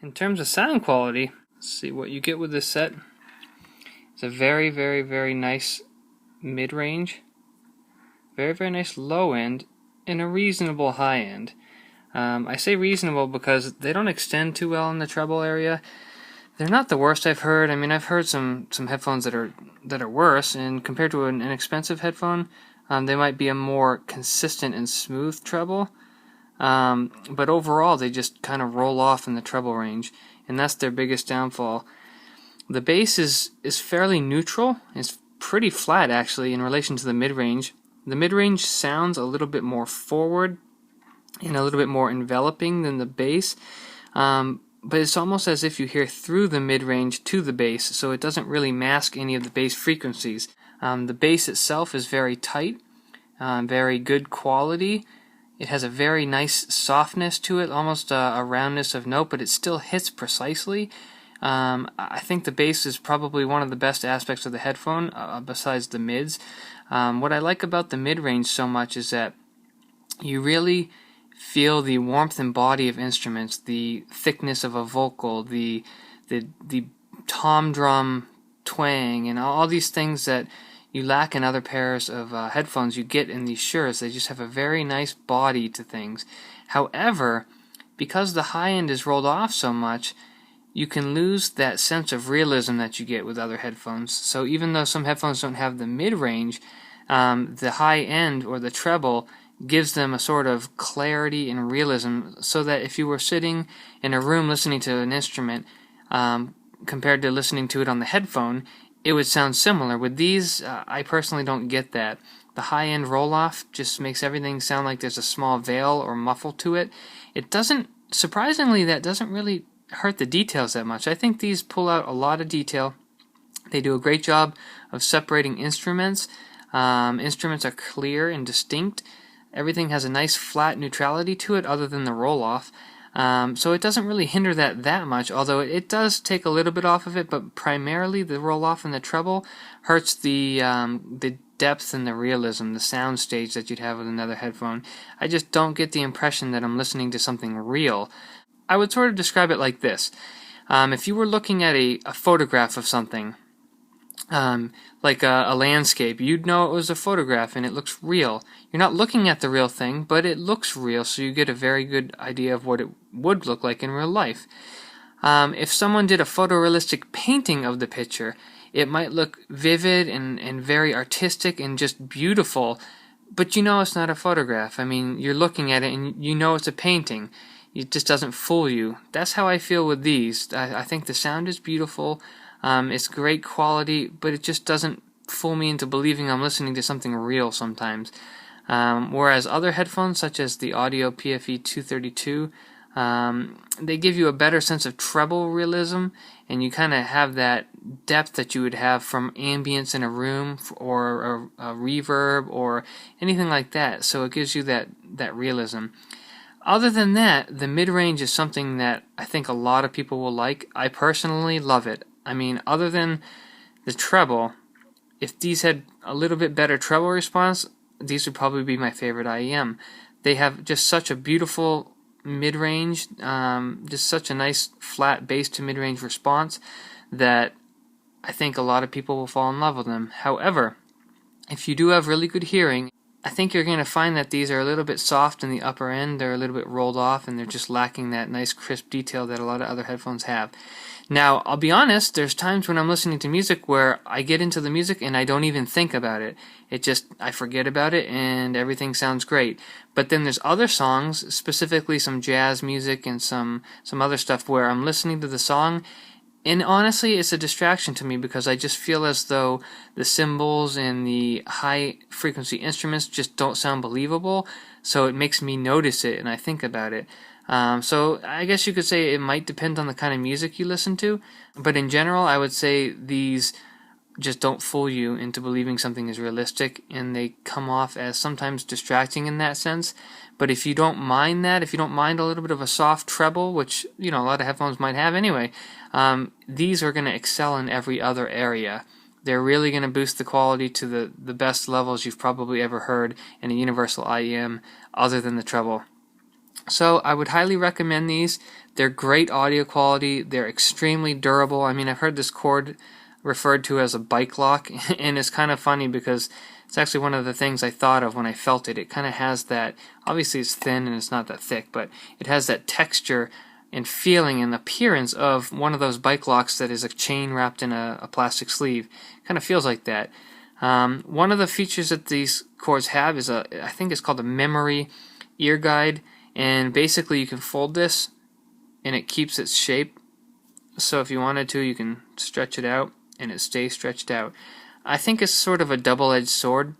In terms of sound quality, let's see what you get with this set. It's a very, very, very nice mid-range, very, very nice low end, and a reasonable high end. I say reasonable because they don't extend too well in the treble area. They're not the worst I've heard. I mean, I've heard some headphones that are worse, and compared to an inexpensive headphone, they might be a more consistent and smooth treble. But overall, they just kind of roll off in the treble range, and that's their biggest downfall. The bass is fairly neutral. It's pretty flat, actually, in relation to the mid-range. The mid-range sounds a little bit more forward and a little bit more enveloping than the bass, but it's almost as if you hear through the mid-range to the bass, so it doesn't really mask any of the bass frequencies. The bass itself is very tight, very good quality. It has a very nice softness to it, almost a roundness of note, but it still hits precisely. I think the bass is probably one of the best aspects of the headphone, besides the mids. What I like about the mid-range so much is that you really feel the warmth and body of instruments, the thickness of a vocal, the tom drum twang, and all these things that you lack in other pairs of headphones you get in these Shures. They just have a very nice body to things. However, because the high end is rolled off so much, you can lose that sense of realism that you get with other headphones. So even though some headphones don't have the mid-range, the high end or the treble gives them a sort of clarity and realism, so that if you were sitting in a room listening to an instrument, compared to listening to it on the headphone, it would sound similar. With these, I personally don't get that. The high-end roll-off just makes everything sound like there's a small veil or muffle to it. It doesn't, surprisingly, that doesn't really hurt the details that much. I think these pull out a lot of detail. They do a great job of separating instruments. Instruments are clear and distinct. Everything has a nice flat neutrality to it other than the roll-off. So it doesn't really hinder that much, although it does take a little bit off of it, but primarily the roll-off and the treble hurts the depth and the realism, the sound stage that you'd have with another headphone. I just don't get the impression that I'm listening to something real. I would sort of describe it like this. If you were looking at a photograph of something, like a landscape, you'd know it was a photograph and it looks real. You're not looking at the real thing, but it looks real, so you get a very good idea of what it would look like in real life. If someone did a photorealistic painting of the picture, it might look vivid and very artistic and just beautiful, but you know it's not a photograph. I mean, you're looking at it and you know it's a painting. It just doesn't fool you. That's how I feel with these. I think the sound is beautiful. It's great quality, but it just doesn't fool me into believing I'm listening to something real sometimes. Whereas other headphones, such as the Audio PFE 232, they give you a better sense of treble realism, and you kind of have that depth that you would have from ambience in a room or a reverb or anything like that. So it gives you that realism. Other than that, the mid-range is something that I think a lot of people will like. I personally love it. I mean, other than the treble, if these had a little bit better treble response, these would probably be my favorite IEM. They have just such a beautiful mid-range, just such a nice flat bass to mid-range response that I think a lot of people will fall in love with them. However, if you do have really good hearing, I think you're going to find that these are a little bit soft in the upper end. They're a little bit rolled off, and they're just lacking that nice crisp detail that a lot of other headphones have. Now, I'll be honest, there's times when I'm listening to music where I get into the music and I don't even think about it. I forget about it and everything sounds great. But then there's other songs, specifically some jazz music and some other stuff, where I'm listening to the song, and honestly, it's a distraction to me because I just feel as though the cymbals and the high-frequency instruments just don't sound believable, so it makes me notice it and I think about it. So I guess you could say it might depend on the kind of music you listen to, but in general, I would say these just don't fool you into believing something is realistic, and they come off as sometimes distracting in that sense. But if you don't mind that, if you don't mind a little bit of a soft treble, which a lot of headphones might have anyway, these are going to excel in every other area. They're really going to boost the quality to the best levels you've probably ever heard in a universal IEM other than the treble. So I would highly recommend these. They're great audio quality. They're extremely durable. I mean, I've heard this cord referred to as a bike lock, and it's kind of funny because it's actually one of the things I thought of when I felt it. It kind of has that, obviously it's thin and it's not that thick, but it has that texture and feeling and appearance of one of those bike locks that is a chain wrapped in a plastic sleeve. Kind of feels like that. One of the features that these cords have is I think it's called a memory ear guide, and basically you can fold this and it keeps its shape. So if you wanted to, you can stretch it out and it stays stretched out. I think it's sort of a double-edged sword.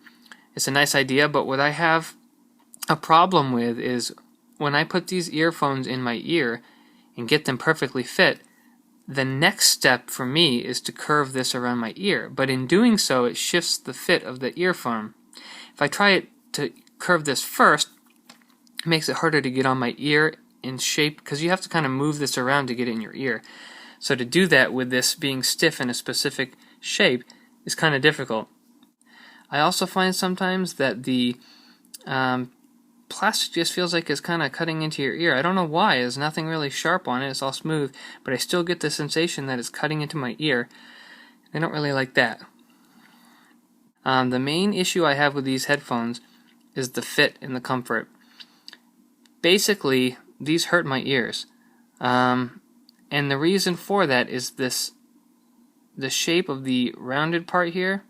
It's a nice idea, but what I have a problem with is when I put these earphones in my ear and get them perfectly fit, the next step for me is to curve this around my ear. But in doing so, it shifts the fit of the earphone. If I try to curve this first, it makes it harder to get on my ear in shape because you have to kind of move this around to get it in your ear. So to do that with this being stiff in a specific shape is kind of difficult. I also find sometimes that the plastic just feels like it's kind of cutting into your ear. I don't know why. There's nothing really sharp on it. It's all smooth, but I still get the sensation that it's cutting into my ear. I don't really like that. The main issue I have with these headphones is the fit and the comfort. Basically, these hurt my ears. And the reason for that is the shape of the rounded part here.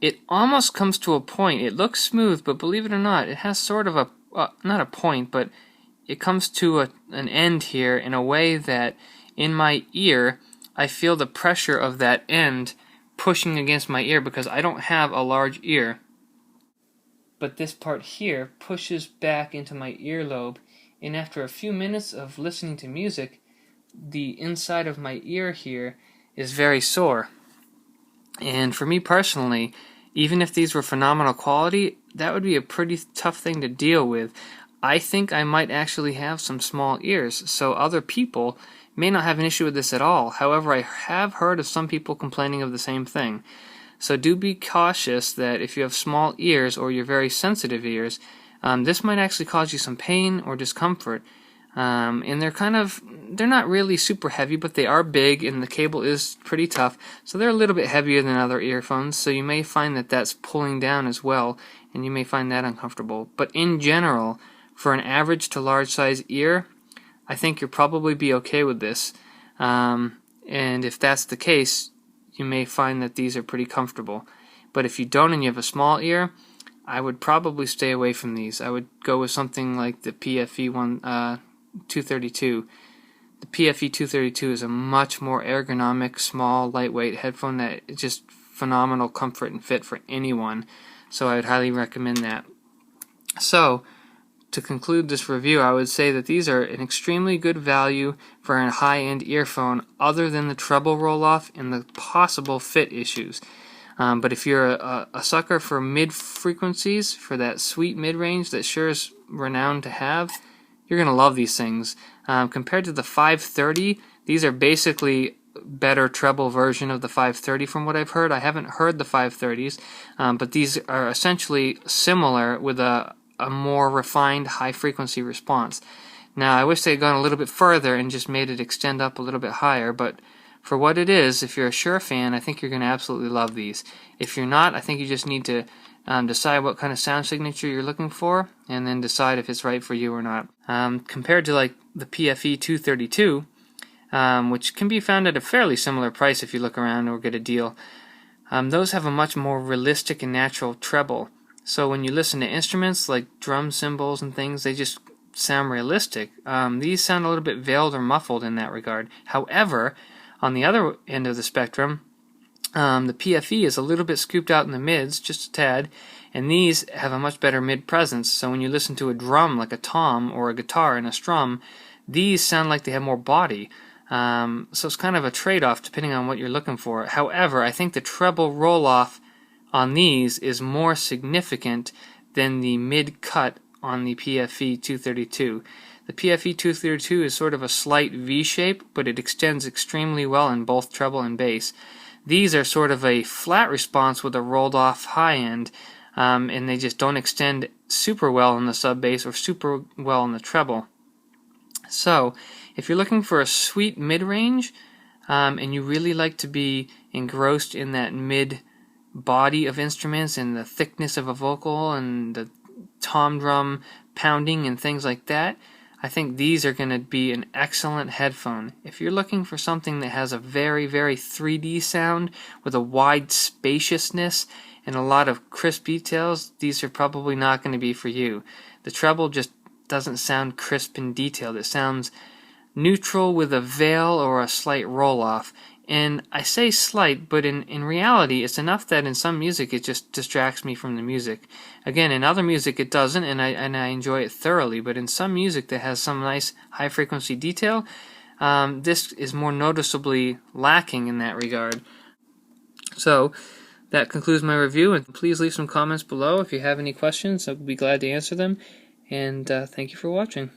It almost comes to a point. It looks smooth, but believe it or not, it has sort of not a point, but it comes to an end here in a way that in my ear, I feel the pressure of that end pushing against my ear because I don't have a large ear. But this part here pushes back into my earlobe, and after a few minutes of listening to music, the inside of my ear here is very sore. And for me personally, even if these were phenomenal quality, that would be a pretty tough thing to deal with. I think I might actually have some small ears, so other people may not have an issue with this at all. However, I have heard of some people complaining of the same thing. So do be cautious that if you have small ears or you're very sensitive ears, this might actually cause you some pain or discomfort. And they're not really super heavy, but they are big and the cable is pretty tough. So they're a little bit heavier than other earphones, so you may find that that's pulling down as well, and you may find that uncomfortable. But in general, for an average to large size ear, I think you'll probably be okay with this. And if that's the case, you may find that these are pretty comfortable. But if you don't and you have a small ear, I would probably stay away from these. I would go with something like the PFE 232. The PFE 232 is a much more ergonomic, small, lightweight headphone that is just phenomenal comfort and fit for anyone. So I would highly recommend that. So, to conclude this review, I would say that these are an extremely good value for a high-end earphone other than the treble roll-off and the possible fit issues. But if you're a sucker for mid-frequencies, for that sweet mid-range that Shure is renowned to have, you're going to love these things. Compared to the 530, these are basically better treble version of the 530 from what I've heard. I haven't heard the 530s, but these are essentially similar with a more refined high-frequency response. Now, I wish they had gone a little bit further and just made it extend up a little bit higher, but for what it is, if you're a Shure fan, I think you're going to absolutely love these. If you're not, I think you just need to decide what kind of sound signature you're looking for, and then decide if it's right for you or not. Compared to like the PFE 232, which can be found at a fairly similar price if you look around or get a deal, those have a much more realistic and natural treble. So when you listen to instruments like drum cymbals and things, they just sound realistic. These sound a little bit veiled or muffled in that regard. However, on the other end of the spectrum, the PFE is a little bit scooped out in the mids, just a tad, and these have a much better mid presence. So when you listen to a drum like a tom or a guitar and a strum, these sound like they have more body. So it's kind of a trade-off depending on what you're looking for. However, I think the treble roll-off on these is more significant than the mid-cut on the PFE 232. The PFE 232 is sort of a slight V shape, but it extends extremely well in both treble and bass. These are sort of a flat response with a rolled off high end, and they just don't extend super well in the sub bass or super well in the treble. So if you're looking for a sweet mid-range and you really like to be engrossed in that mid body of instruments and the thickness of a vocal and the tom drum pounding and things like that, I think these are going to be an excellent headphone. If you're looking for something that has a very, very 3D sound with a wide spaciousness and a lot of crisp details, these are probably not going to be for you. The treble just doesn't sound crisp and detailed. It sounds neutral with a veil or a slight roll-off. And I say slight, but in reality, it's enough that in some music it just distracts me from the music. Again, in other music it doesn't, and I enjoy it thoroughly. But in some music that has some nice high-frequency detail, this is more noticeably lacking in that regard. So that concludes my review, and please leave some comments below if you have any questions. I'll be glad to answer them. And thank you for watching.